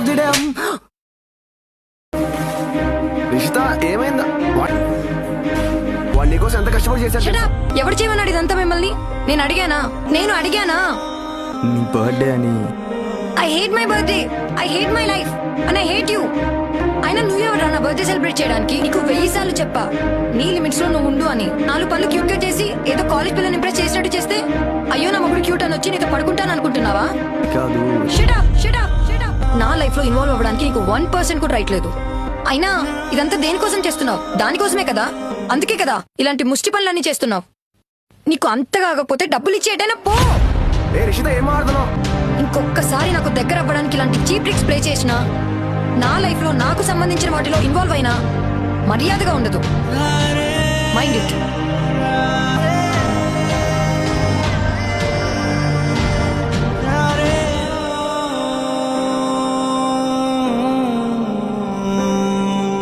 Birthday Rishitha ఏమైందా? వాడు నీకోసం ఎంత కష్టపడి చేశాడు? Shut up! ఎవరు చేయమన్నాడు ఇదంతా మిమ్మల్ని? నేను అడిగానా? నీ బర్త్డే అని. I hate my birthday, I hate my life and I hate you. అయినా నువ్వెవరా నా బర్త్డే సెలబ్రేట్ చేయడానికి? నీకు 1000 సార్లు చెప్పా నీ లిమిట్స్ లో నువ్వు ఉండు అని. 4 పనులు క్యూట్ గా చేసి ఏదో కాలేజ్ పిల్లని ఇంప్రెస్ చేసినట్టు చేస్తే అయ్యో నా మొగుడు క్యూట్ అని వచ్చి నీతో పడుకుంటాను అనుకుంటున్నావా? కాదు. Shut up! నా లైఫ్ లో ఇన్వాల్వ్ అవ్వడానికి నీకు 1% కూడా రైట్ లేదు. అయినా ఇదంతా దేనికోసం చేస్తున్నావు? దానికోసమే కదా, అందుకే కదా ఇలాంటి ముష్టి పనులన్నీ చేస్తున్నావు. నీకు అంతగా ఆగకపోతే డబ్బులు ఇచ్చేటైనా పో. ఇంకొకసారి నాకు దగ్గర అవ్వడానికి ఇలాంటి చీప్ ట్రిక్స్ ప్లే చేసినా, నా లైఫ్ లో నాకు సంబంధించిన వాటిలో ఇన్వాల్వ్ అయినా మర్యాదగా ఉండదు.